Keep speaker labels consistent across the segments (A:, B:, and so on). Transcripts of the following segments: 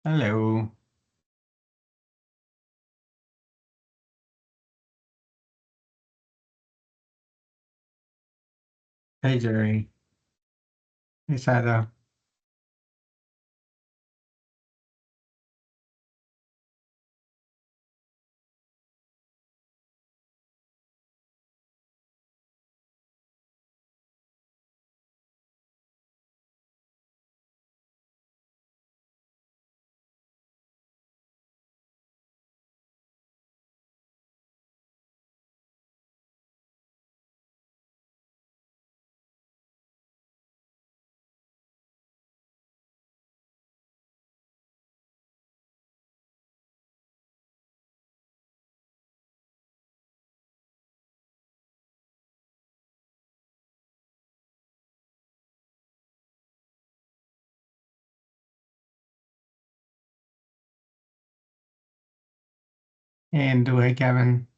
A: Hello. Hey, Jerry. Hey, Sada. And hey, Kevin.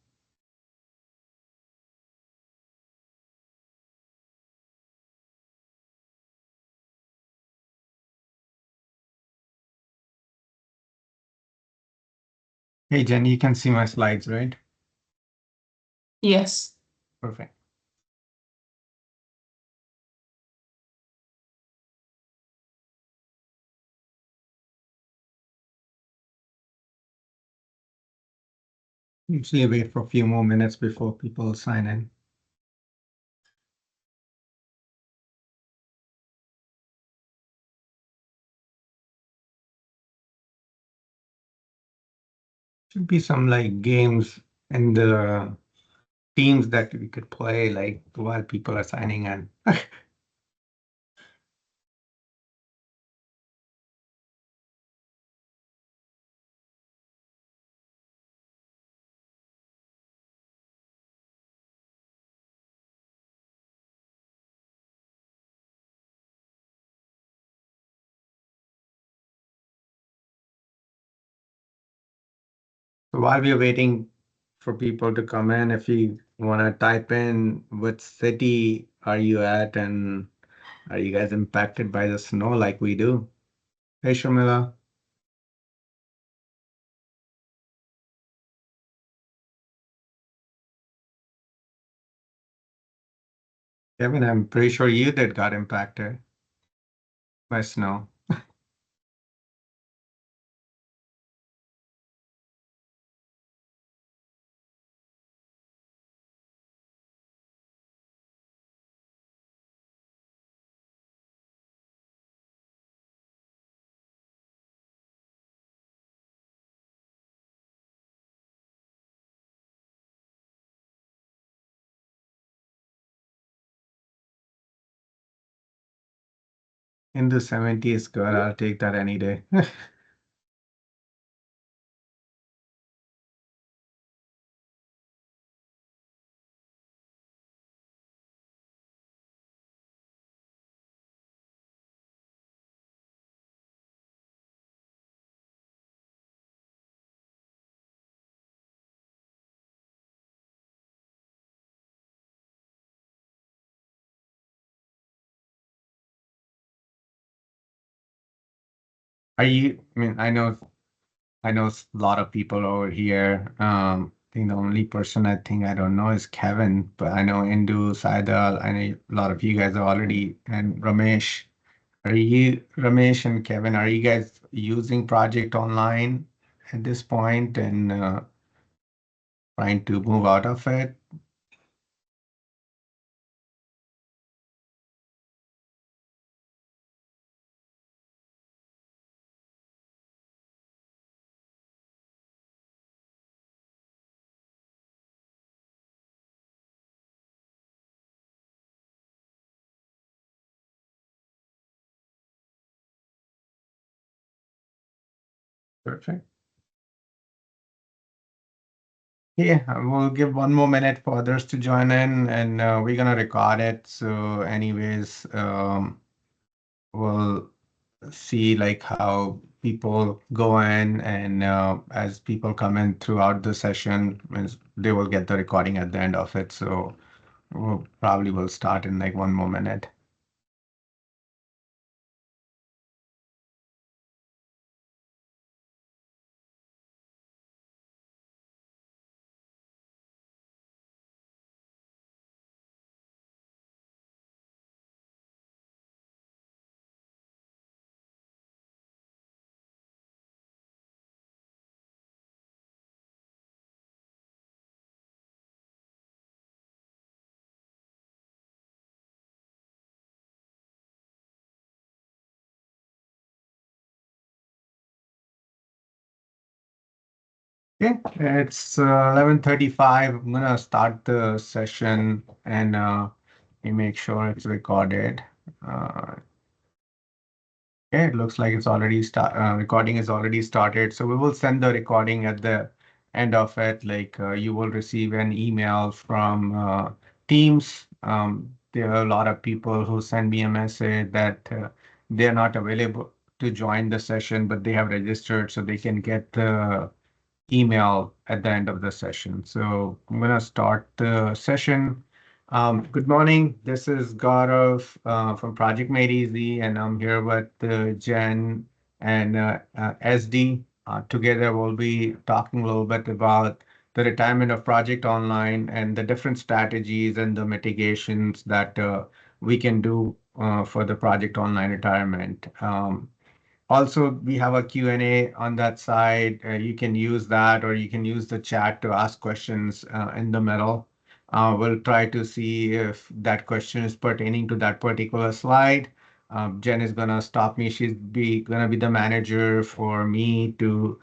A: Hey, Jen, you can see my slides, right?
B: Yes.
A: Perfect. Usually wait for a few more minutes before people sign in. Should be some like games in the teams that we could play like while people are signing in. So while we're waiting for people to come in, if you want to type in what city are you at and are you guys impacted by the snow like we do? Hey, Shamila. Kevin, I'm pretty sure you did got impacted by snow. In the 70s, good. I'll take that any day. I know a lot of people over here. I think the only person I think I don't know is Kevin, but I know Indu, Saidal, I know a lot of you guys are already, and Ramesh. Ramesh and Kevin, are you guys using Project Online at this point and trying to move out of it? Perfect. Yeah, we'll give one more minute for others to join in, and we're gonna record it. So, anyways, we'll see like how people go in, and as people come in throughout the session, they will get the recording at the end of it. So, we'll probably will start in like one more minute. Yeah, it's 11:35. I'm gonna start the session and we make sure it's recorded. Uh, okay, it looks like it's already recording is already started. So we will send the recording at the end of it. Like you will receive an email from Teams. There are a lot of people who send me a message that they're not available to join the session, but they have registered so they can get the email at the end of the session. So I'm going to start the session. Good morning. This is Gaurav from Project Made Easy, and I'm here with Jen and SD. Together, we'll be talking a little bit about the retirement of Project Online and the different strategies and the mitigations that we can do for the Project Online retirement. Also, we have a Q&A on that side. You can use that or you can use the chat to ask questions in the middle. We'll try to see if that question is pertaining to that particular slide. Jen is gonna stop me. She's gonna be the manager for me to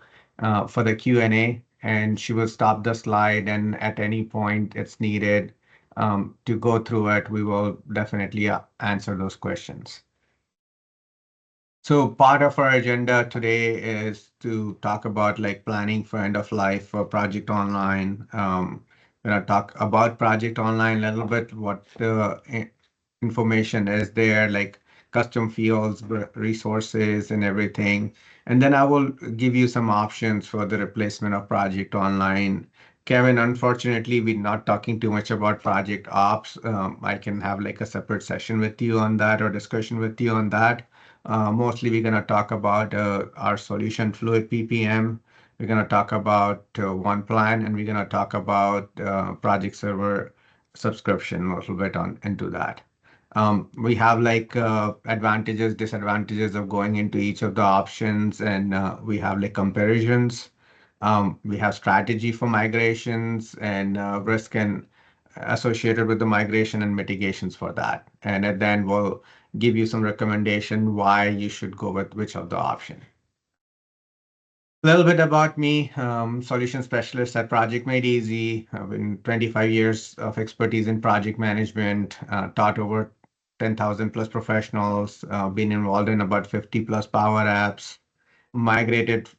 A: for the Q&A, and she will stop the slide. And at any point it's needed to go through it, we will definitely answer those questions. So part of our agenda today is to talk about like planning for end of life for Project Online. We're gonna talk about Project Online a little bit, what the information is there, like custom fields, resources, and everything. And then I will give you some options for the replacement of Project Online. Kevin, unfortunately, we're not talking too much about Project Ops. I can have like a separate session with you on that or discussion with you on that. Mostly, we're going to talk about our solution Fluid PPM. We're going to talk about one plan, and we're going to talk about project server subscription a little bit on into that. We have like advantages, disadvantages of going into each of the options, and we have like comparisons. We have strategy for migrations and risk and associated with the migration and mitigations for that. And then we'll give you some recommendation why you should go with which of the option. A little bit about me, solution specialist at Project Made Easy. I've been 25 years of expertise in project management, taught over 10,000 plus professionals, been involved in about 50 plus power apps, migrated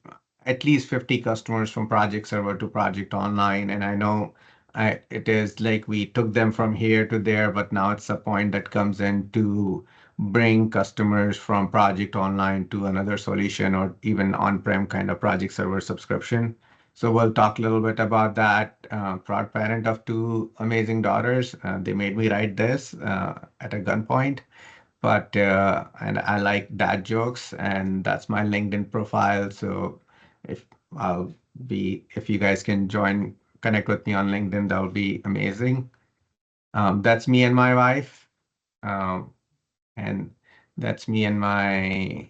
A: at least 50 customers from Project Server to Project Online. And I know it is like we took them from here to there, but now it's a point that comes in to bring customers from Project Online to another solution or even on-prem kind of Project Server subscription. So we'll talk a little bit about that. Proud parent of two amazing daughters. They made me write this at a gunpoint, but and I like dad jokes, and that's my LinkedIn profile. So if if you guys can connect with me on LinkedIn, that would be amazing. That's me and my wife, um, and that's me and my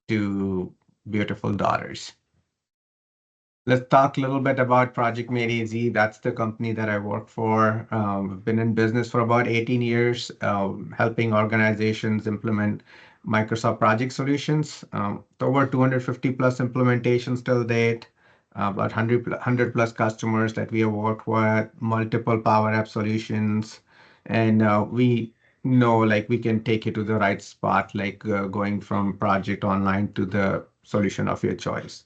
A: two beautiful daughters. Let's talk a little bit about Project Made Easy. That's the company that I work for. I've been in business for about 18 years, helping organizations implement Microsoft project solutions. Over 250 plus implementations till date, about 100 plus customers that we have worked with, multiple Power App solutions. And we know like we can take you to the right spot, like going from Project Online to the solution of your choice.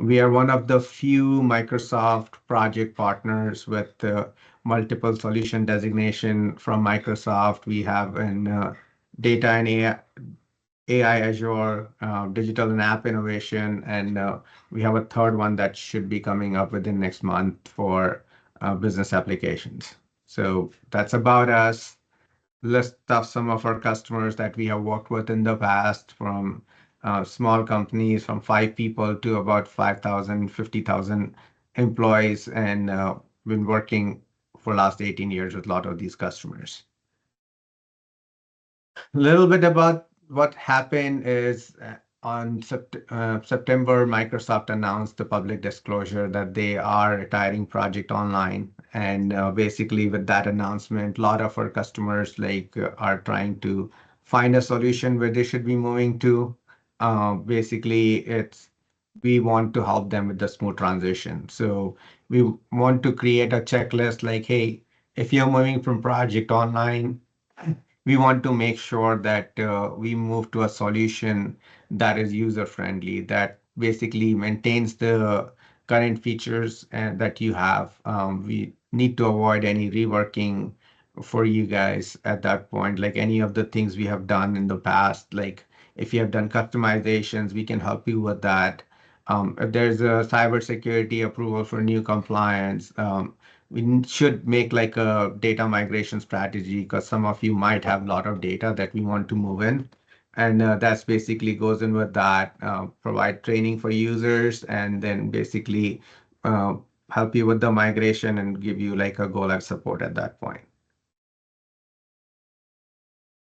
A: We are one of the few Microsoft project partners with multiple solution designation from Microsoft. We have an data and AI Azure, digital and app innovation, and we have a third one that should be coming up within next month for business applications. So that's about us. List of some of our customers that we have worked with in the past, from small companies from 5 people to about 5,000, 50,000 employees, and been working for last 18 years with a lot of these customers. A little bit about what happened is on September, Microsoft announced the public disclosure that they are retiring Project Online. And basically, with that announcement, a lot of our customers are trying to find a solution where they should be moving to. Basically, it's we want to help them with the smooth transition. So we want to create a checklist like, hey, if you're moving from project online, we want to make sure that we move to a solution that is user friendly, that basically maintains the current features that you have. We need to avoid any reworking for you guys at that point, like any of the things we have done in the past. Like if you have done customizations, we can help you with that. If there's a cybersecurity approval for new compliance, we should make like a data migration strategy because some of you might have a lot of data that we want to move in. And that's basically goes in with that, provide training for users and then basically uh, help you with the migration and give you like a go live support at that point.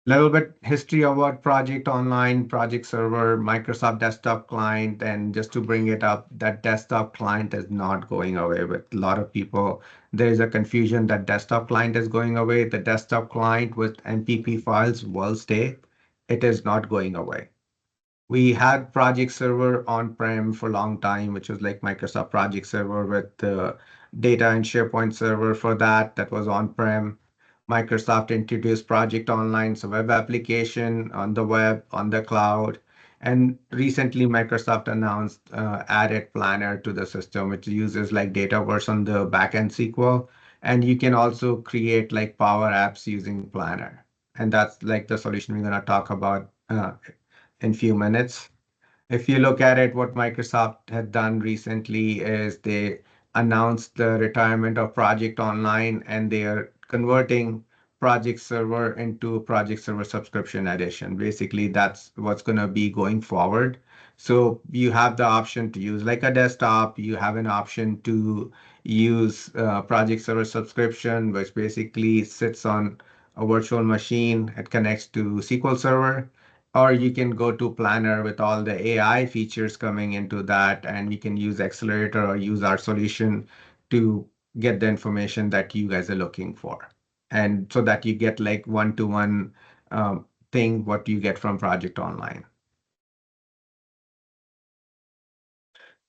A: Little bit history about Project Online, Project Server, Microsoft Desktop Client, and just to bring it up, that desktop client is not going away. With a lot of people, there is a confusion that desktop client is going away. The desktop client with MPP files will stay. It is not going away. We had Project Server on-prem for a long time, which was like Microsoft Project Server with the data and SharePoint server for that. That was on-prem. Microsoft introduced Project Online, so web application on the web, on the cloud. And recently, Microsoft announced added Planner to the system, which uses like Dataverse on the backend SQL. And you can also create like Power Apps using Planner. And that's like the solution we're going to talk about in few minutes. If you look at it, what Microsoft had done recently is they announced the retirement of Project Online and they are converting Project Server into Project Server Subscription Edition. Basically, that's what's going to be going forward. So you have the option to use like a desktop. You have an option to use Project Server Subscription, which basically sits on a virtual machine. It connects to SQL Server or you can go to Planner with all the AI features coming into that, and you can use Accelerator or use our solution to get the information that you guys are looking for. And so that you get like one-to-one thing what you get from Project Online.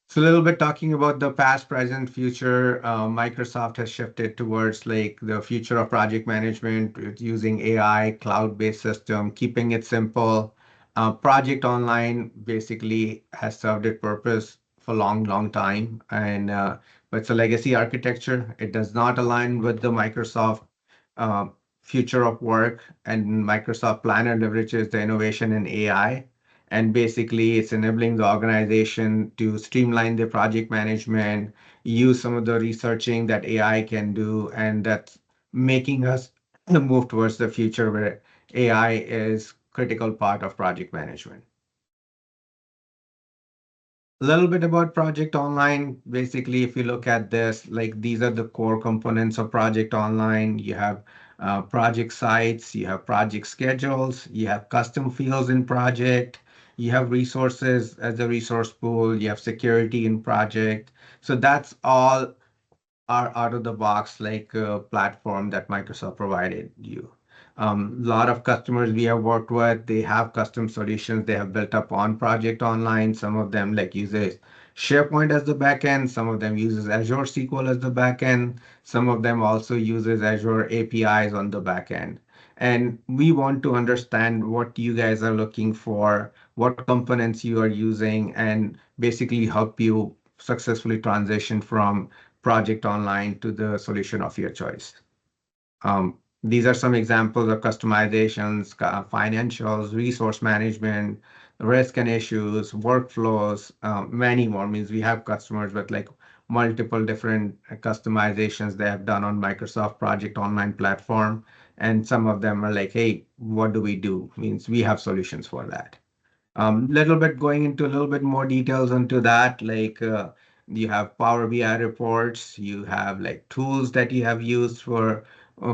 A: So a little bit talking about the past, present, future. Microsoft has shifted towards like the future of project management with using AI, cloud-based system, keeping it simple. Project Online basically has served its purpose for a long, long time, and but it's a legacy architecture. It does not align with the Microsoft uh, future of work, and Microsoft Planner leverages the innovation in AI and basically, it's enabling the organization to streamline their project management, use some of the researching that AI can do, and that's making us move towards the future where AI is critical part of project management. A little bit about Project Online. Basically, if you look at this, like these are the core components of Project Online. You have project sites, you have project schedules, you have custom fields in project, you have resources as a resource pool, you have security in project. So that's all are out of the box like platform that Microsoft provided you. A lot of customers we have worked with, they have custom solutions they have built up on Project Online. Some of them like uses SharePoint as the backend. Some of them uses Azure SQL as the backend. Some of them also uses Azure APIs on the backend. And we want to understand what you guys are looking for, what components you are using, and basically help you successfully transition from Project Online to the solution of your choice. These are some examples of customizations, financials, resource management, risk and issues, workflows, many more. Means we have customers with like multiple different customizations they have done on Microsoft Project Online platform. And some of them are like, hey, what do we do? Means we have solutions for that. Little bit going into a little bit more details into that, like you have Power BI reports, you have like tools that you have used for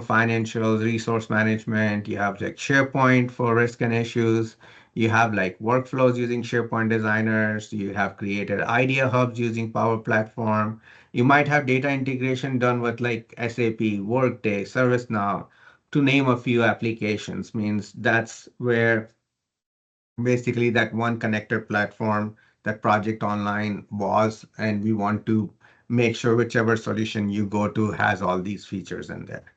A: financial resource management, you have like SharePoint for risk and issues, you have like workflows using SharePoint designers, you have created idea hubs using Power Platform, you might have data integration done with like SAP, Workday, ServiceNow, to name a few applications. Means that's where basically that one connector platform that Project Online was, and we want to make sure whichever solution you go to has all these features in there.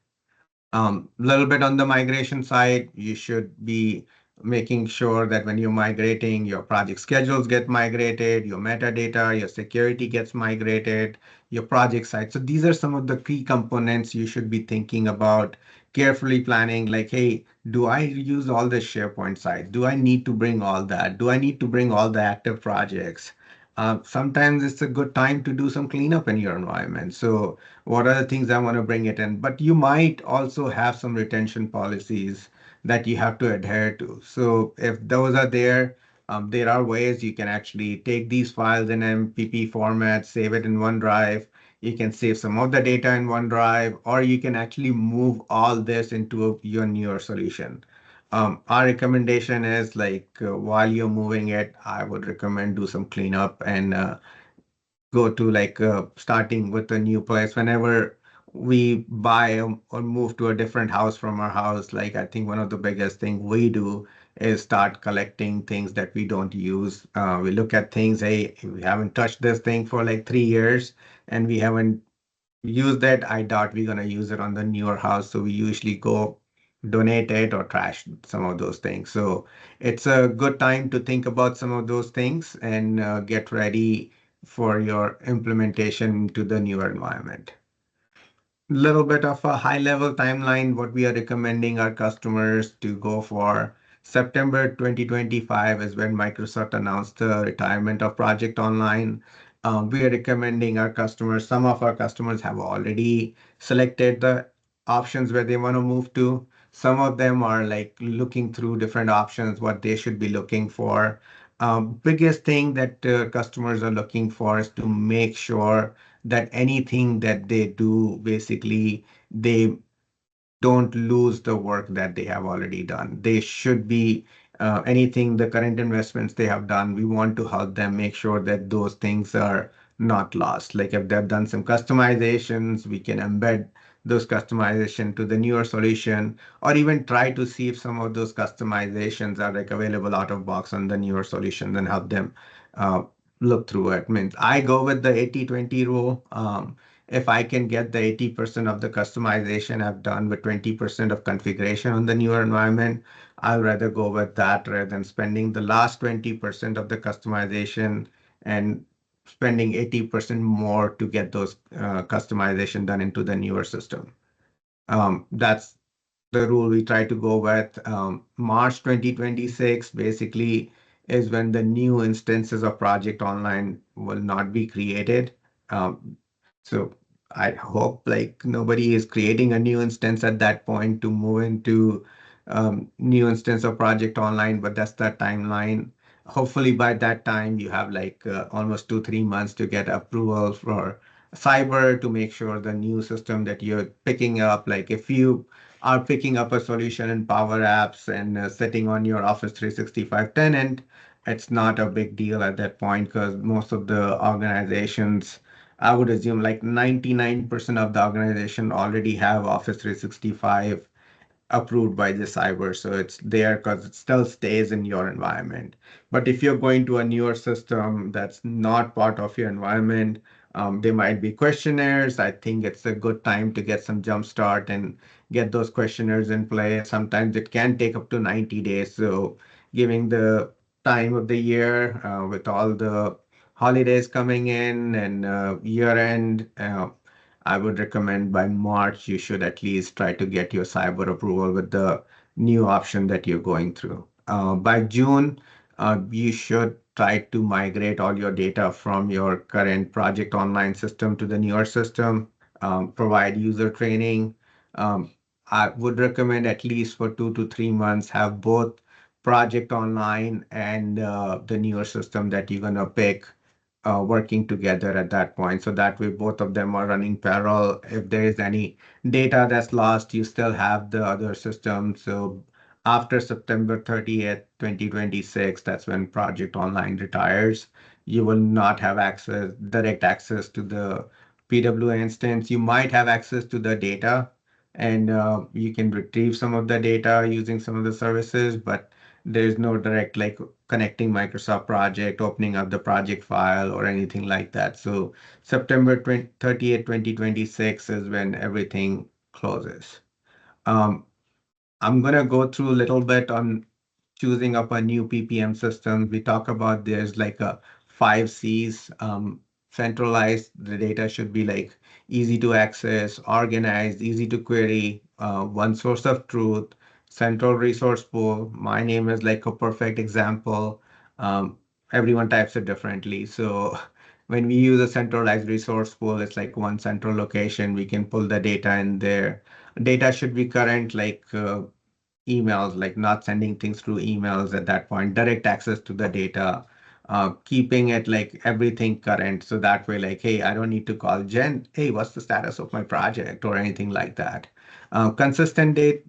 A: Little bit on the migration side, you should be making sure that when you're migrating, your project schedules get migrated, your metadata, your security gets migrated, your project site. So these are some of the key components you should be thinking about, carefully planning, like, hey, do I use all the SharePoint sites? Do I need to bring all that? Do I need to bring all the active projects? Sometimes it's a good time to do some cleanup in your environment. So what are the things I want to bring it in? But you might also have some retention policies that you have to adhere to. So if those are there, there are ways you can actually take these files in MPP format, save it in OneDrive. You can save some of the data in OneDrive, or you can actually move all this into your newer solution. Our recommendation is like while you're moving it, I would recommend do some cleanup and go to like starting with a new place whenever we buy or move to a different house from our house. Like I think one of the biggest thing we do is start collecting things that we don't use. We look at things, hey, we haven't touched this thing for like 3 years and we haven't use that. I doubt we're gonna use it on the newer house. So we usually go donate it or trash some of those things. So it's a good time to think about some of those things and get ready for your implementation to the newer environment. Little bit of a high level timeline, what we are recommending our customers to go for. September 2025 is when Microsoft announced the retirement of Project Online. We are recommending our customers, some of our customers have already selected the options where they want to move to. Some of them are like looking through different options, what they should be looking for. Biggest thing that customers are looking for is to make sure that anything that they do, basically, they don't lose the work that they have already done. They should be anything, the current investments they have done, we want to help them make sure that those things are not lost. Like if they've done some customizations, we can embed those customization to the newer solution, or even try to see if some of those customizations are like available out of box on the newer solutions and help them uh, look through it. Means I go with the 80-20 rule. If I can get the 80% of the customization I've done with 20% of configuration on the newer environment, I'll rather go with that rather than spending the last 20% of the customization and spending 80% more to get those customization done into the newer system. That's the rule we try to go with. March 2026 basically is when the new instances of Project Online will not be created. Um, so I hope like nobody is creating a new instance at that point to move into new instance of Project Online, but that's the timeline. Hopefully by that time you have like almost 2-3 months to get approval for cyber to make sure the new system that you're picking up, like if you are picking up a solution in Power Apps and sitting on your Office 365 tenant, it's not a big deal at that point because most of the organizations, I would assume like 99% of the organization already have Office 365 approved by the cyber. So it's there because it still stays in your environment. But if you're going to a newer system that's not part of your environment, there might be questionnaires. I think it's a good time to get some jump start and get those questionnaires in place. Sometimes it can take up to 90 days. So giving the time of the year with all the holidays coming in and year end, I would recommend by March, you should at least try to get your cyber approval with the new option that you're going through. By June, you should try to migrate all your data from your current Project Online system to the newer system, provide user training. Um, I would recommend at least for 2 to 3 months have both Project Online and the newer system that you're going to pick working together at that point. So that way, both of them are running parallel. If there is any data that's lost, you still have the other system. So after September 30th, 2026, that's when Project Online retires. You will not have direct access to the PWA instance. You might have access to the data and you can retrieve some of the data using some of the services, but There's no direct like connecting Microsoft project, opening up the project file or anything like that. So September 30th, 2026 is when everything closes. Um, I'm gonna go through a little bit on choosing up a new PPM system. We talk about there's like a five C's. Centralized, the data should be like easy to access, organized, easy to query, one source of truth, central resource pool. My name is like a perfect example. Um, Everyone types it differently. So when we use a centralized resource pool, it's like one central location. We can pull the data in there. Data should be current, like emails, like not sending things through emails at that point, direct access to the data, keeping it like everything current. So that way, like, hey, I don't need to call Jen, hey, what's the status of my project or anything like that. Consistent date,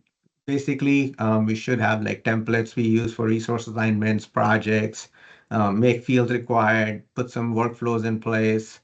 A: basically, we should have like templates we use for resource assignments, projects, make fields required, put some workflows in place.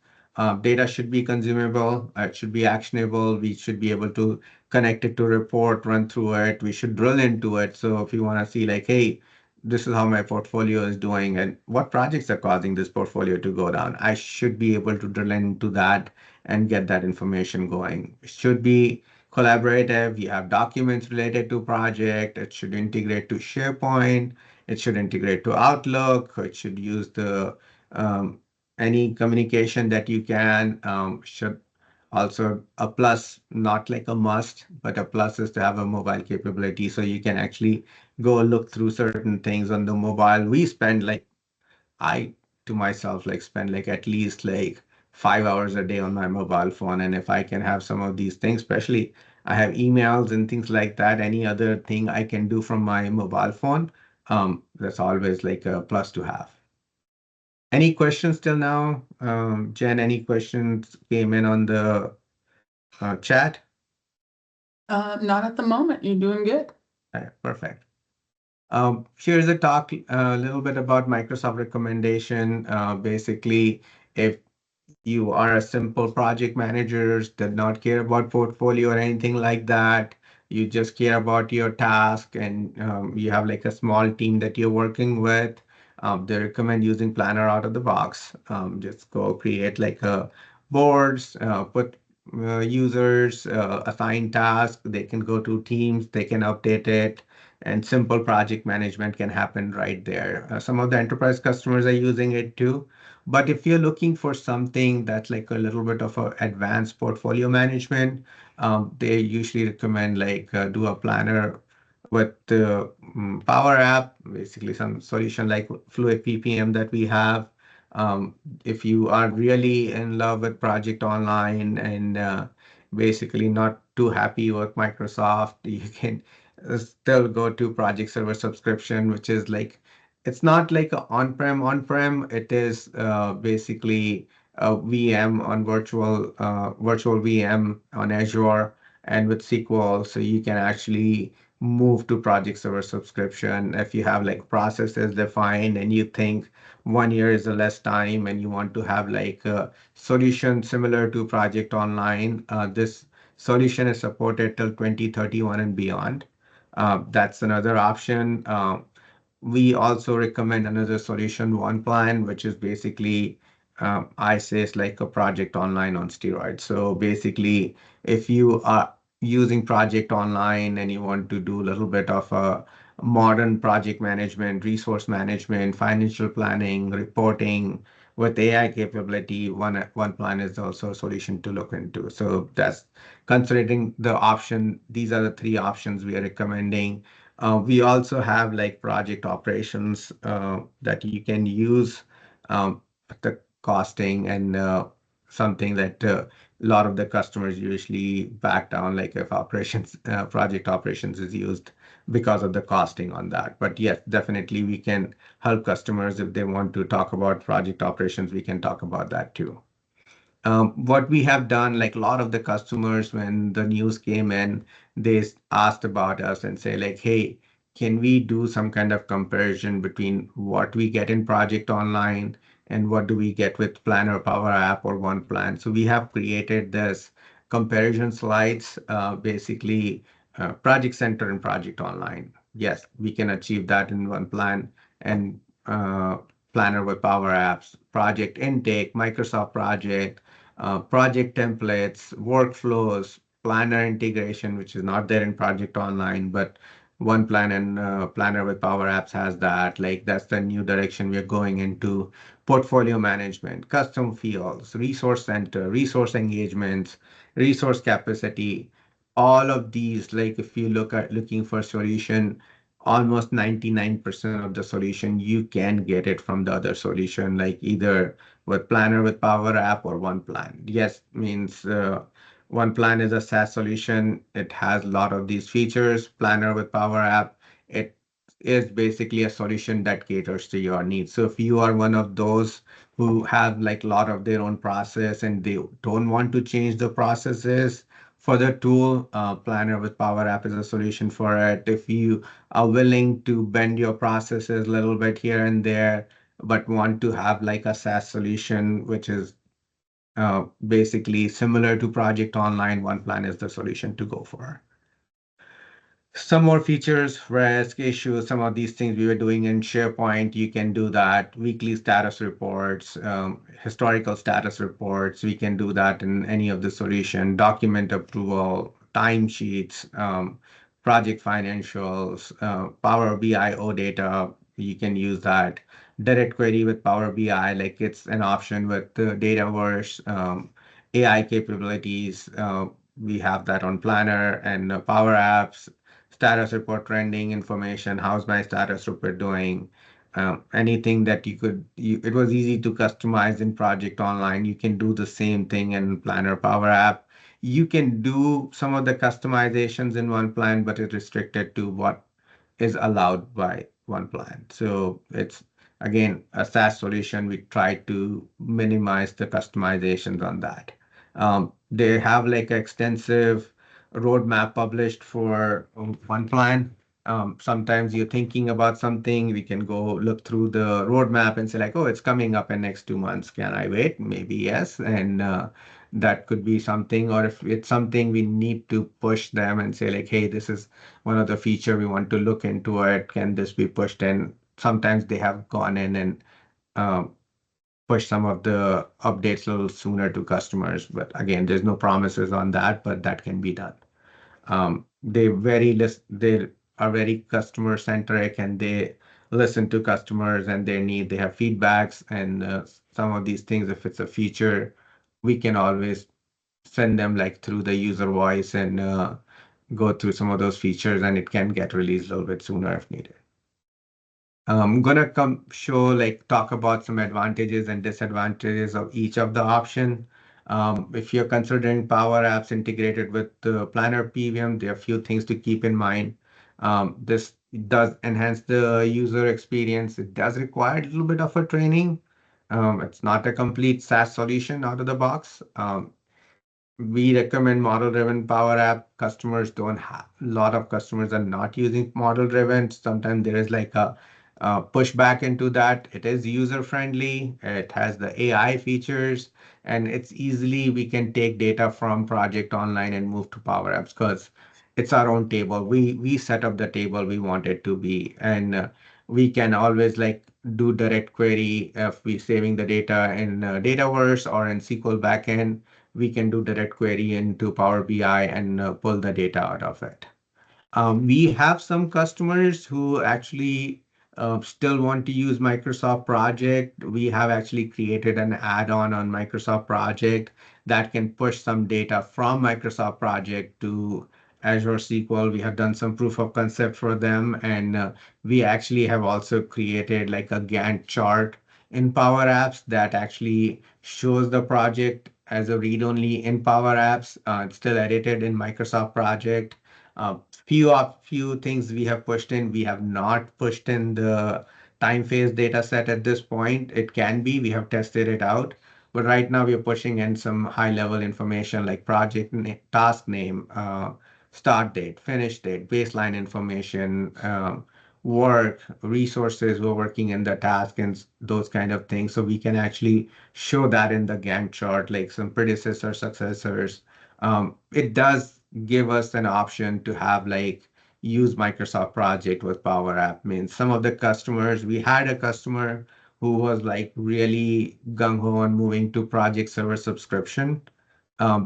A: Data should be consumable, it should be actionable. We should be able to connect it to report, run through it. We should drill into it. So if you want to see like, hey, this is how my portfolio is doing and what projects are causing this portfolio to go down, I should be able to drill into that and get that information going. It should be collaborative. You have documents related to project. It should integrate to SharePoint. It should integrate to Outlook. It should use the um, any communication that you can. Should also, a plus, not like a must, but a plus is to have a mobile capability so you can actually go look through certain things on the mobile. We spend like, I to myself like spend like at least like 5 hours a day on my mobile phone. And if I can have some of these things, especially I have emails and things like that, any other thing I can do from my mobile phone, that's always like a plus to have. Any questions till now? Jen, any questions came in on the chat?
B: Not at the moment. You're doing good.
A: Perfect. Here's a talk a little bit about Microsoft recommendation. Basically, if you are a simple project manager, does not care about portfolio or anything like that. You just care about your task and you have like a small team that you're working with. They recommend using Planner out of the box. Just go create like a boards, put users, assign tasks. They can go to teams, they can update it, and simple project management can happen right there. Some of the enterprise customers are using it too. But if you're looking for something that's like a little bit of a advanced portfolio management, they usually recommend like do a planner with the Power App, basically some solution like Fluid PPM that we have. Um, if you are really in love with Project Online and basically not too happy with Microsoft, you can still go to Project Server subscription, which is like it's not like a on-prem. On-prem, it is basically a VM on virtual VM on Azure and with SQL, so you can actually move to Project Server subscription if you have like processes defined and you think 1 year is a less time and you want to have like a solution similar to Project Online. This solution is supported till 2031 and beyond. That's another option. We also recommend another solution, one plan, which is basically I say it's like a project online on steroids. So basically, if you are using project online and you want to do a little bit of a modern project management, resource management, financial planning, reporting with AI capability, one plan is also a solution to look into. So that's considering the option. These are the three options we are recommending. We also have like project operations that you can use, the costing and something that a lot of the customers usually back down, like if project operations is used because of the costing on that. But yes, definitely we can help customers if they want to talk about project operations, we can talk about that too. What we have done, like a lot of the customers, when the news came in, they asked about us and say like, hey, can we do some kind of comparison between what we get in Project Online and what do we get with Planner Power App or One Plan? So we have created this comparison slides, basically Project Center and Project Online. yes, we can achieve that in one plan. And planner with Power Apps, project intake, Microsoft Project, project templates, workflows, planner integration, which is not there in Project Online, but one plan and planner with Power Apps has that. Like that's the new direction we're going into. Portfolio management, custom fields, resource center, resource engagements, resource capacity, all of these, like if you look at looking for solution, almost 99% of the solution you can get it from the other solution, like either with planner with power app or one plan. Yes, means one plan is a SaaS solution. It has a lot of these features. Planner with power app, it is basically a solution that caters to your needs. So if you are one of those who have like a lot of their own process and they don't want to change the processes for the tool, Planner with Power App is a solution for it. If you are willing to bend your processes a little bit here and there, but want to have like a SaaS solution, which is basically similar to Project Online, one plan is the solution to go for. Some more features, risk issues, some of these things we were doing in SharePoint, you can do that. Weekly status reports, historical status reports, we can do that in any of the solution. Document approval, timesheets, project financials, Power BI data, you can use that. Direct query with Power BI, like it's an option with the Dataverse, AI capabilities. We have that on Planner and Power Apps, status report trending information, how's my status report doing, anything that it was easy to customize in Project Online. You can do the same thing in Planner Power App. You can do some of the customizations in one plan, but it's restricted to what is allowed by one plan. So it's again a SaaS solution. We try to minimize the customizations on that. They have like extensive roadmap published for one plan. Sometimes you're thinking about something, we can go look through the roadmap and say like, oh, it's coming up in next 2 months. Can I wait? Maybe yes. And that could be something, or if it's something we need to push them and say like, hey, this is one of the feature we want to look into it. Can this be pushed in? Sometimes they have gone in and um, push some of the updates a little sooner to customers. But again, there's no promises on that, but that can be done. They are very customer centric and they listen to customers and their need. They have feedbacks and some of these things, if it's a feature, we can always send them like through the user voice and go through some of those features and it can get released a little bit sooner if needed. I'm gonna come show like talk about some advantages and disadvantages of each of the option. If you're considering Power Apps integrated with the Planner PVM, there are a few things to keep in mind. This does enhance the user experience. It does require a little bit of a training. It's not a complete SaaS solution out of the box. We recommend model-driven Power App. Customers don't have, a lot of customers are not using model-driven. Sometimes there is like a pushback into that. It is user-friendly. It has the AI features, and it's easily we can take data from Project Online and move to Power Apps because it's our own table. We set up the table we want it to be, and we can always like do direct query if we saving the data in Dataverse or in SQL backend. We can do direct query into Power BI and pull the data out of it. We have some customers who actually still want to use Microsoft Project. We have actually created an add-on on Microsoft Project that can push some data from Microsoft Project to Azure SQL. We have done some proof of concept for them, and we actually have also created like a Gantt chart in Power Apps that actually shows the project as a read-only in Power Apps. It's still edited in Microsoft Project. Few things we have pushed in. We have not pushed in the time phase data set at this point. It can be, we have tested it out. But right now we're pushing in some high level information like task name, start date, finish date, baseline information, work, resources we're working in the task and those kind of things. So we can actually show that in the Gantt chart, like some predecessor, successors. It does give us an option to have like use Microsoft Project with Power App. Means some of the customers, we had a customer who was like really gung ho on moving to project server subscription.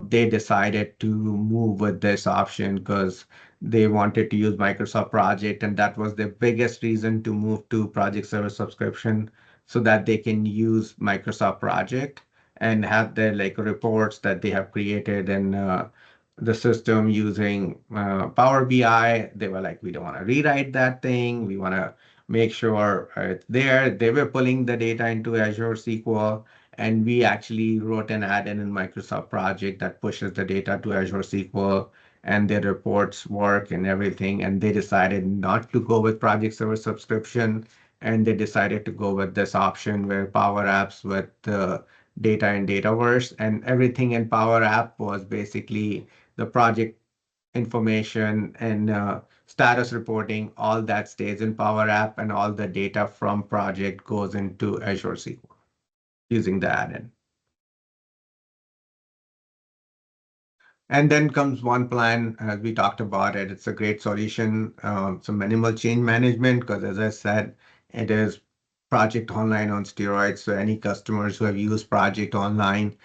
A: They decided to move with this option because they wanted to use Microsoft Project, and that was the biggest reason to move to project server subscription so that they can use Microsoft Project and have their like reports that they have created and the system using Power BI. They were like, we don't want to rewrite that thing. We want to make sure it's there. They were pulling the data into Azure SQL, and we actually wrote an add-in in Microsoft Project that pushes the data to Azure SQL, and their reports work and everything. And they decided not to go with Project Server subscription, and they decided to go with this option where Power Apps with data in Dataverse, and everything in Power App was basically the project information and status reporting. All that stays in Power App, and all the data from project goes into Azure SQL using the add-in. And then comes one plan, as we talked about it. It's a great solution. Some minimal change management, because as I said, it is Project Online on steroids. So any customers who have used Project Online,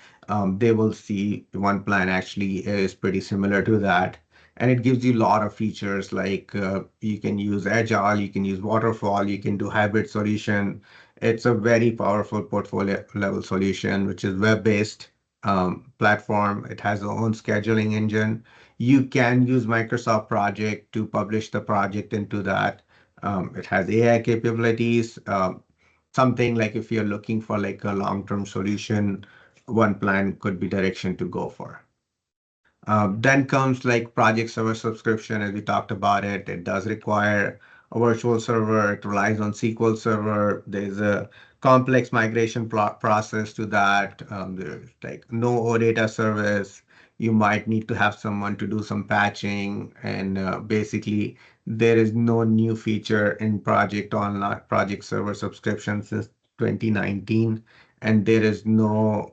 A: they will see one plan actually is pretty similar to that. And it gives you a lot of features like you can use Agile, you can use Waterfall, you can do hybrid solution. It's a very powerful portfolio level solution, which is web-based platform. It has its own scheduling engine. You can use Microsoft Project to publish the project into that. It has AI capabilities. Something like if you're looking for like a long-term solution, one plan could be direction to go for. Then comes like project server subscription, as we talked about it. It does require a virtual server. It relies on SQL Server. There's a complex migration process to that. There's like no OData service. You might need to have someone to do some patching, and basically there is no new feature in Project Online, Project Server subscription since 2019, and there is no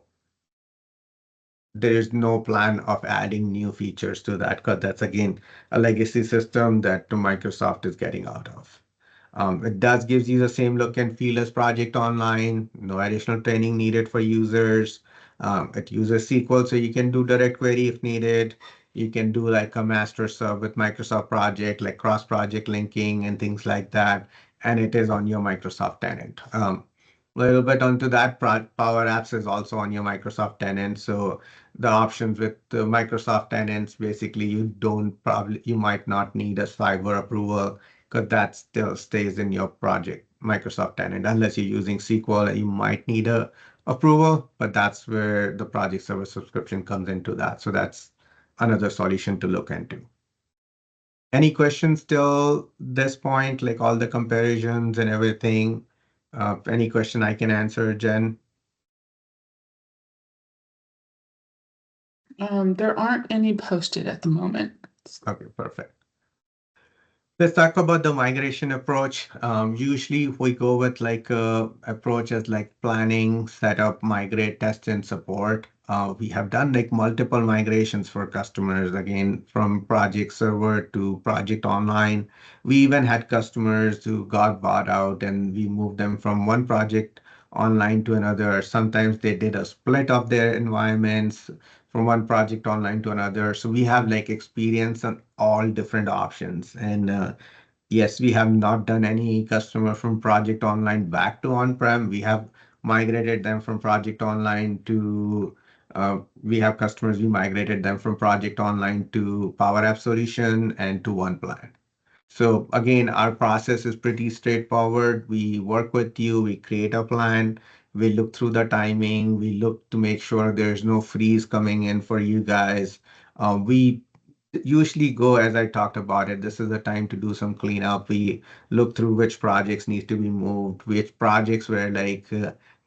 A: plan of adding new features to that because that's again a legacy system that Microsoft is getting out of. It does gives you the same look and feel as Project Online, no additional training needed for users. It uses SQL, so you can do direct query if needed. You can do like a master serve with Microsoft Project, like cross-project linking and things like that. And it is on your Microsoft tenant. A little bit onto that, Power Apps is also on your Microsoft tenant. So the options with the Microsoft tenants, basically you might not need a cyber approval because that still stays in your project Microsoft tenant. Unless you're using SQL, you might need a approval, but that's where the project server subscription comes into that. So that's another solution to look into. Any questions till this point, like all the comparisons and everything? Any question I can answer, Jen?
B: There aren't any posted at the moment.
A: Okay, perfect. Let's talk about the migration approach. Usually we go with like approaches like planning, setup, migrate, test, and support. We have done like multiple migrations for customers, again, from project server to project online. We even had customers who got bought out and we moved them from one project online to another. Sometimes they did a split of their environments from one project online to another. So we have like experience on all different options. And yes, we have not done any customer from project online back to on-prem. We have migrated them from project online to we have customers, we migrated them from project online to Power App solution and to one plan. So again, our process is pretty straightforward. We work with you, we create a plan, we look through the timing, we look to make sure there's no freeze coming in for you guys. We usually go, as I talked about it, this is the time to do some cleanup. We look through which projects need to be moved, which projects were like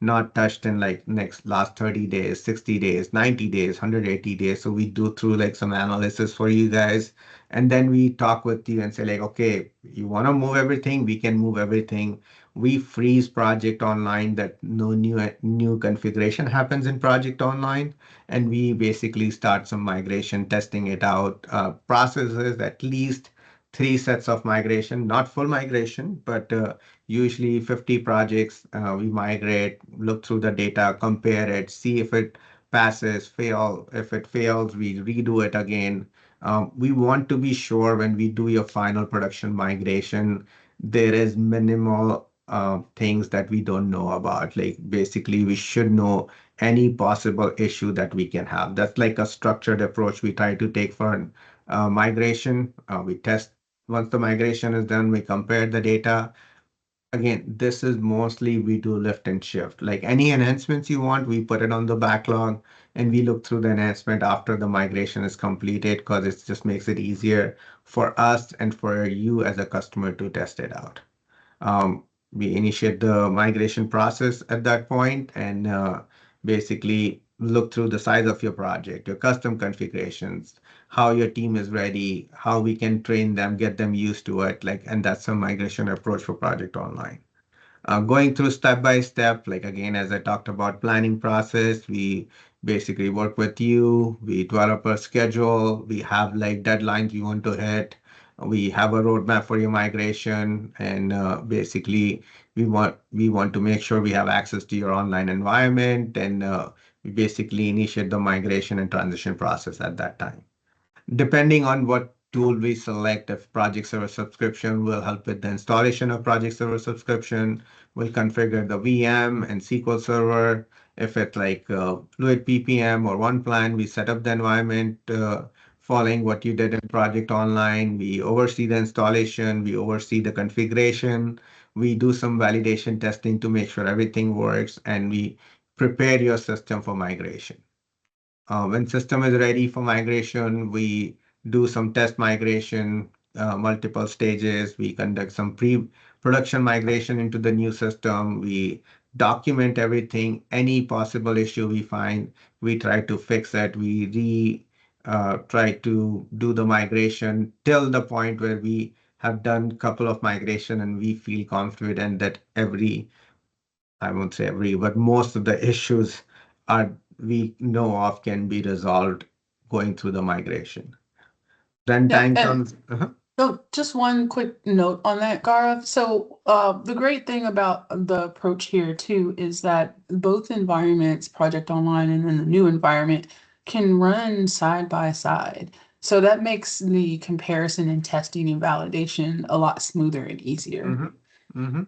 A: not touched in like next last 30 days, 60 days, 90 days, 180 days. So we do through like some analysis for you guys. And then we talk with you and say like, okay, you want to move everything, we can move everything. We freeze project online that no new configuration happens in project online, and we basically start some migration, testing it out. Processes at least three sets of migration, not full migration, but usually 50 projects. We migrate, look through the data, compare it, see if it passes, fail. If it fails, we redo it again. We want to be sure when we do your final production migration, there is minimal things that we don't know about. Like basically, we should know any possible issue that we can have. That's like a structured approach we try to take for migration. We test once the migration is done, we compare the data. Again, this is mostly we do lift and shift. Like any enhancements you want, we put it on the backlog and we look through the enhancement after the migration is completed because it just makes it easier for us and for you as a customer to test it out. Um, we initiate the migration process at that point and basically look through the size of your project, your custom configurations, how your team is ready, how we can train them, get them used to it. Like, and that's a migration approach for Project Online. Going through step by step, like again, as I talked about planning process, we basically work with you, we develop a schedule, we have like deadlines we want to hit, we have a roadmap for your migration, and basically we want to make sure we have access to your online environment, and we basically initiate the migration and transition process at that time. Depending on what tool we select, if project server subscription will help with the installation of project server subscription, we'll configure the VM and SQL Server. If it's like Fluid PPM or one plan, we set up the environment following what you did in Project Online. We oversee the installation, we oversee the configuration, we do some validation testing to make sure everything works, and we prepare your system for migration. When system is ready for migration, we do some test migration, multiple stages. We conduct some pre-production migration into the new system. We document everything, any possible issue we find, we try to fix it. Try to do the migration till the point where we have done a couple of migration and we feel confident that I won't say every, but most of the issues are we know of can be resolved going through the migration. Then
B: Yep.
A: time
B: And
A: comes.
B: so just one quick note on that, Gaurav. So the great thing about the approach here too is that both environments, Project Online and then the new environment, can run side by side. So that makes the comparison and testing and validation a lot smoother and easier.
A: Mhm, mhm.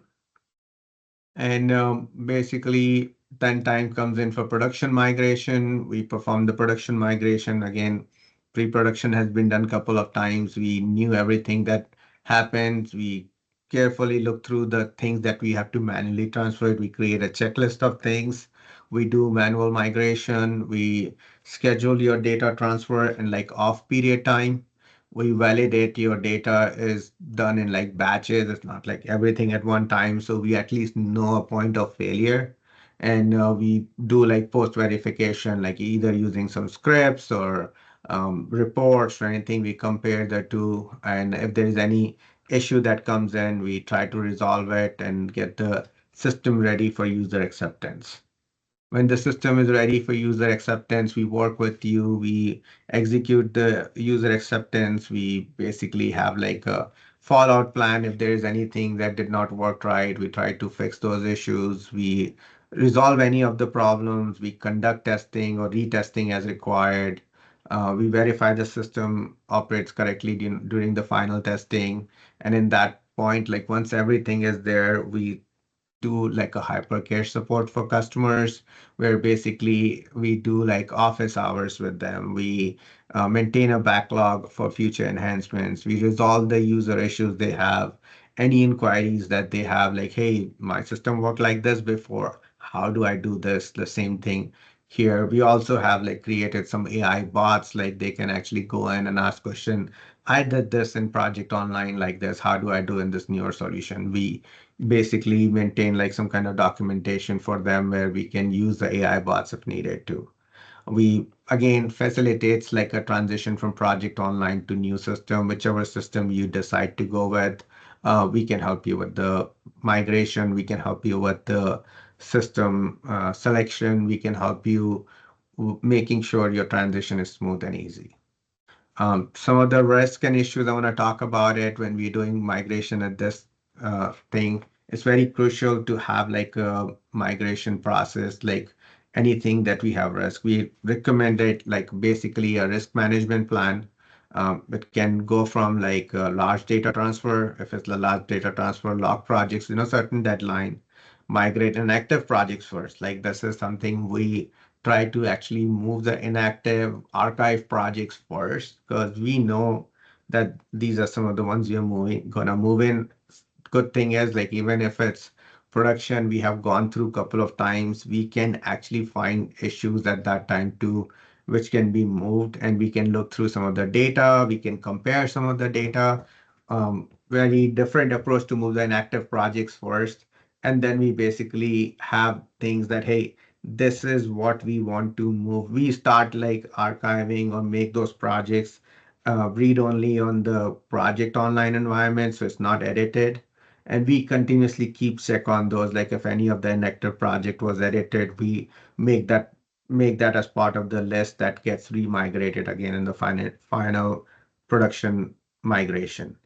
A: And basically, then time comes in for production migration. We perform the production migration. Again, pre-production has been done a couple of times. We knew everything that happens. We carefully look through the things that we have to manually transfer it. We create a checklist of things. We do manual migration. We schedule your data transfer in like off period time. We validate your data is done in like batches. It's not like everything at one time. So we at least know a point of failure. And we do like post verification, like either using some scripts or reports or anything. We compare the two. And if there is any issue that comes in, we try to resolve it and get the system ready for user acceptance. When the system is ready for user acceptance, we work with you, we execute the user acceptance, we basically have like a fallout plan. If there is anything that did not work right, we try to fix those issues, we resolve any of the problems, we conduct testing or retesting as required. We verify the system operates correctly during the final testing. And in that point, like once everything is there, we do like a hypercare support for customers where basically we do like office hours with them. We maintain a backlog for future enhancements. We resolve the user issues they have, any inquiries that they have, like, hey, my system worked like this before. How do I do this? The same thing here. We also have like created some AI bots, like they can actually go in and ask question. I did this in Project Online like this. How do I do in this newer solution? We basically maintain like some kind of documentation for them where we can use the AI bots if needed to. We again facilitates like a transition from Project Online to new system, whichever system you decide to go with. We can help you with the migration. We can help you with the system selection. We can help you making sure your transition is smooth and easy. Some of the risk and issues I want to talk about it when we're doing migration at this thing. It's very crucial to have like a migration process, like anything that we have risk. We recommend it like basically a risk management plan. It can go from like a large data transfer, if it's a large data transfer, log projects, certain deadline, migrate inactive projects first. Like this is something we try to actually move the inactive archive projects first because we know that these are some of the ones you're gonna move in. Good thing is like even if it's production, we have gone through a couple of times, we can actually find issues at that time too, which can be moved and we can look through some of the data, we can compare some of the data. Very different approach to move the inactive projects first. And then we basically have things that, hey, this is what we want to move. We start like archiving or make those projects read only on the project online environment, so it's not edited. And we continuously keep check on those. Like if any of the inactive project was edited, we make that make that as part of the list that gets remigrated again in the final production migration.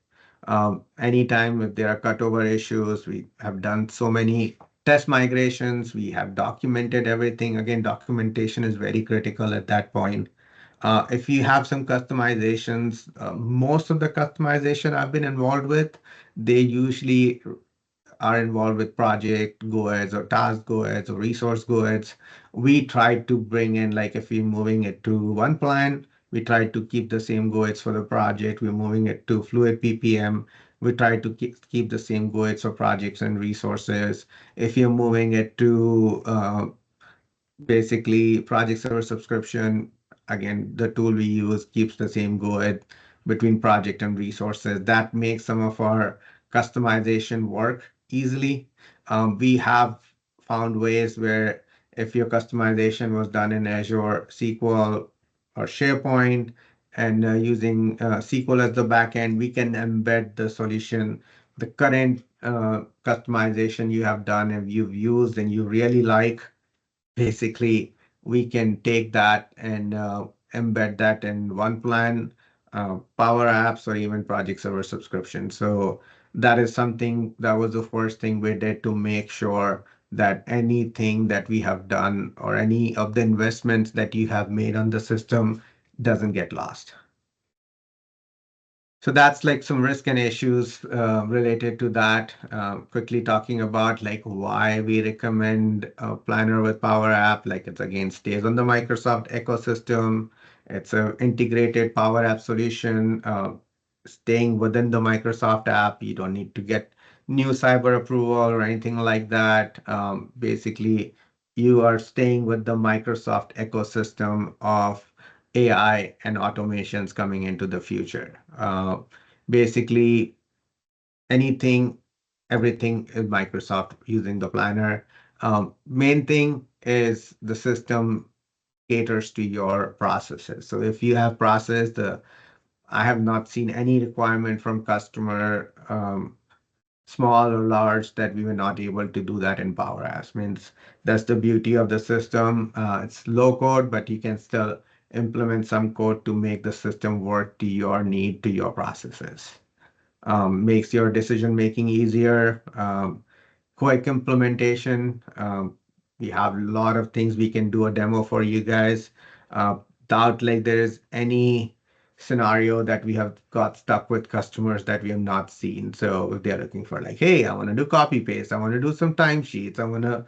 A: Anytime if there are cutover issues, we have done so many test migrations, we have documented everything. Again, documentation is very critical at that point. If you have some customizations, most of the customization I've been involved with, they usually are involved with project goals or task goals or resource goals. We try to bring in, like if we're moving it to one plan, we try to keep the same goals for the project. We're moving it to Fluid PPM. We try to keep the same goals for projects and resources. If you're moving it to basically project server subscription, again, the tool we use keeps the same go between project and resources. That makes some of our customization work easily. We have found ways where if your customization was done in Azure SQL or SharePoint and using SQL as the backend, we can embed the solution, the current customization you have done and you've used and you really like. Basically, we can take that and embed that in one plan, Power Apps, or even Project Server subscription. So that is something that was the first thing we did to make sure that anything that we have done or any of the investments that you have made on the system doesn't get lost. So that's like some risk and issues related to that. Quickly talking about like why we recommend a planner with Power App. Like it's again stays on the Microsoft ecosystem. It's an integrated Power App solution. Staying within the Microsoft app, you don't need to get new cyber approval or anything like that. Basically, you are staying with the Microsoft ecosystem of AI and automations coming into the future. Basically, anything, everything is Microsoft using the planner. Main thing is the system caters to your processes. So if you have process, I have not seen any requirement from customer, small or large, that we were not able to do that in Power Apps. Means that's the beauty of the system. It's low code, but you can still implement some code to make the system work to your need, to your processes. Makes your decision making easier. Quick implementation. We have a lot of things we can do a demo for you guys. Doubt like there is any scenario that we have got stuck with customers that we have not seen. So if they're looking for like, hey, I want to do copy paste, I want to do some timesheets, I want to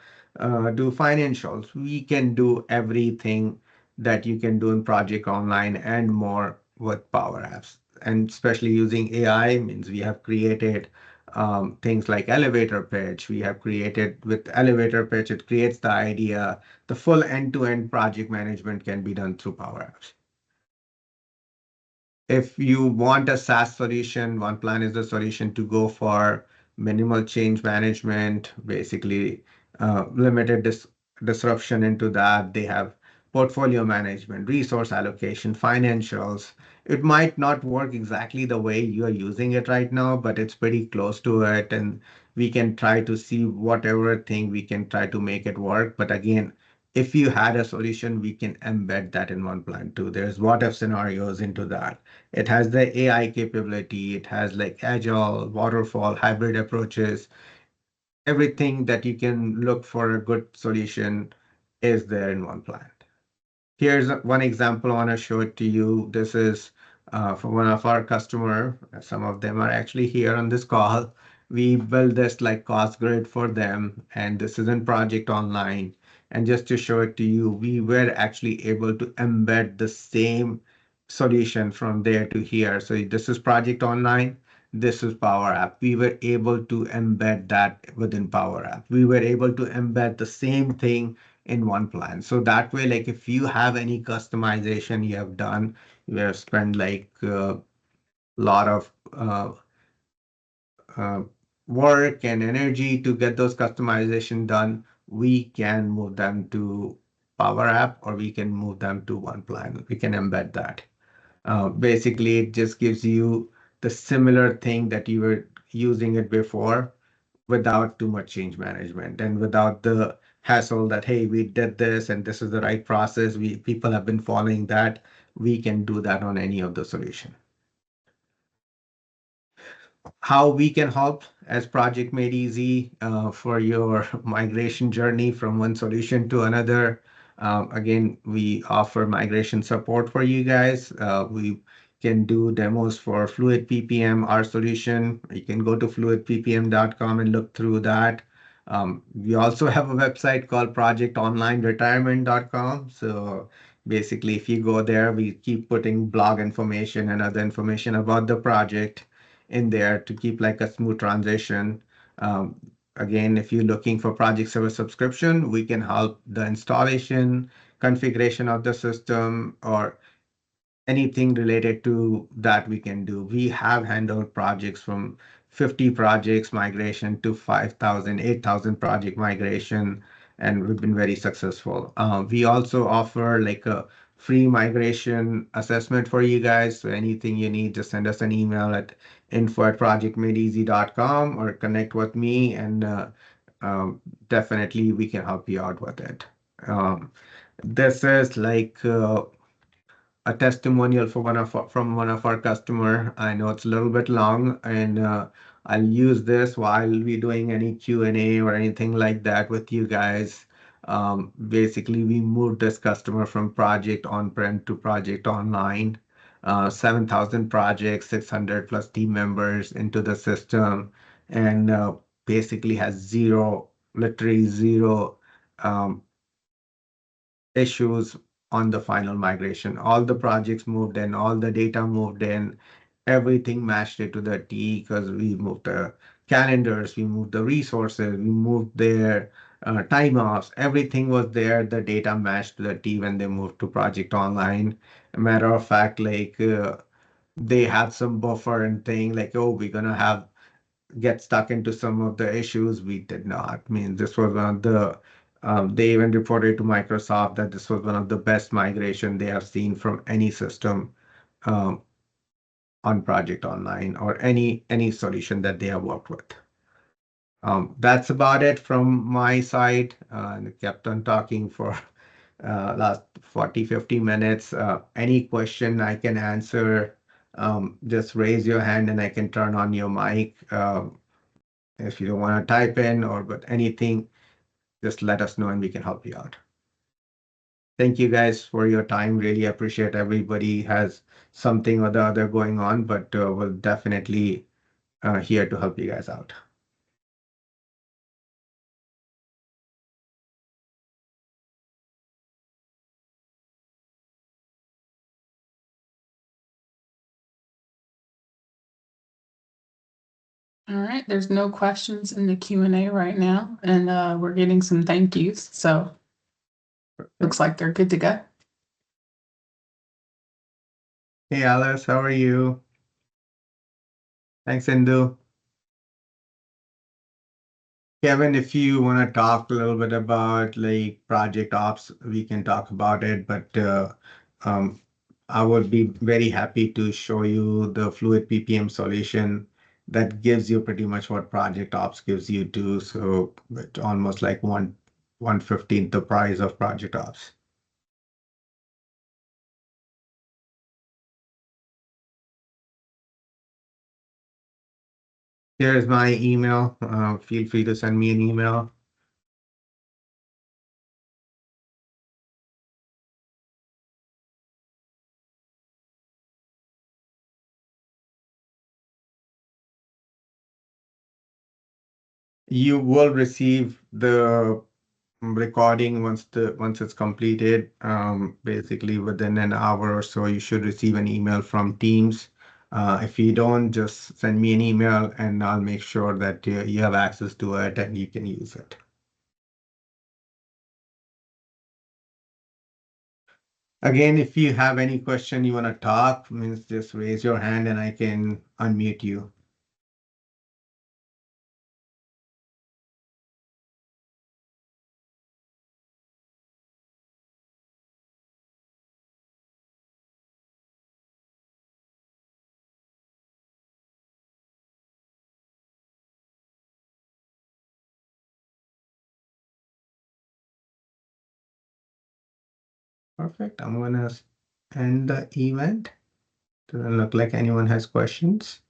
A: do financials, we can do everything that you can do in Project Online and more with Power Apps. And especially using AI means we have created things like elevator pitch. We have created with elevator pitch, it creates the idea. The full end-to-end project management can be done through Power Apps. If you want a SaaS solution, one plan is the solution to go for minimal change management, basically limited disruption into that. They have portfolio management, resource allocation, financials. It might not work exactly the way you are using it right now, but it's pretty close to it. And we can try to see whatever thing we can try to make it work. But again, if you had a solution, we can embed that in one plan too. There's what if scenarios into that. It has the AI capability, it has like agile, waterfall, hybrid approaches. Everything that you can look for a good solution is there in one plan. Here's one example I want to show it to you. This is for one of our customer. Some of them are actually here on this call. We built this like cost grid for them, and this is in Project Online. And just to show it to you, we were actually able to embed the same solution from there to here. So this is Project Online. This is Power App. We were able to embed that within Power App. We were able to embed the same thing in one plan. So that way, like if you have any customization you have done, you have spent like a lot of uh, work and energy to get those customization done, we can move them to Power App or we can move them to one plan. We can embed that. Basically, it just gives you the similar thing that you were using it before without too much change management and without the hassle that, hey, we did this and this is the right process. We people have been following that. We can do that on any of the solution. How we can help as Project Made Easy for your migration journey from one solution to another. Again, we offer migration support for you guys. We can do demos for Fluid PPM, our solution. You can go to fluidppm.com and look through that. We also have a website called projectonlineretirement.com. So basically, if you go there, we keep putting blog information and other information about the project in there to keep like a smooth transition. Um, Again, if you're looking for project service subscription, we can help the installation, configuration of the system, or anything related to that we can do. We have handled projects from 50 projects migration to 5,000, 8,000 project migration, and we've been very successful. We also offer like a free migration assessment for you guys. So anything you need, just send us an email at info@projectmadeeasy.com or connect with me and definitely we can help you out with it. Um, this is like a testimonial for from one of our customer. I know it's a little bit long, and I'll use this while we doing any Q&A or anything like that with you guys. Basically, we moved this customer from project on-prem to project online. 7,000 projects, 600 plus team members into the system, and basically has zero, literally zero um, issues on the final migration. All the projects moved in, all the data moved in, everything matched it to the T because we moved the calendars, we moved the resources, we moved their time offs, everything was there. The data matched to the T when they moved to Project Online. A matter of fact, like they had some buffer and thing like, oh, we're gonna have get stuck into some of the issues. We did not. I mean, this was one of the, they even reported to Microsoft that this was one of the best migration they have seen from any system um, on Project Online or any solution that they have worked with. That's about it from my side. I kept on talking for last 40, 50 minutes. Any question I can answer, just raise your hand and I can turn on your mic. If you don't want to type in or but anything, just let us know and we can help you out. Thank you guys for your time. Really appreciate everybody has something or the other going on, but we'll definitely here to help you guys out.
B: All right, there's no questions in the Q&A right now, and we're getting some thank yous, so looks like they're good to go.
A: Hey Alice, how are you? Thanks, Indu. Kevin, if you want to talk a little bit about like project ops, we can talk about it, but um, I would be very happy to show you the Fluid PPM solution that gives you pretty much what project ops gives you too. So it's almost like one 1/15 the price of Project Ops. Here's my email. Feel free to send me an email. You will receive the recording once it's completed. Basically within an hour or so, you should receive an email from Teams. If you don't, just send me an email and I'll make sure that you have access to it and you can use it. Again, if you have any question you want to talk, means just raise your hand and I can unmute you. Perfect. I'm gonna end the event. Doesn't look like anyone has questions.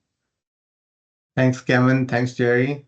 A: Thanks, Kevin. Thanks, Jerry.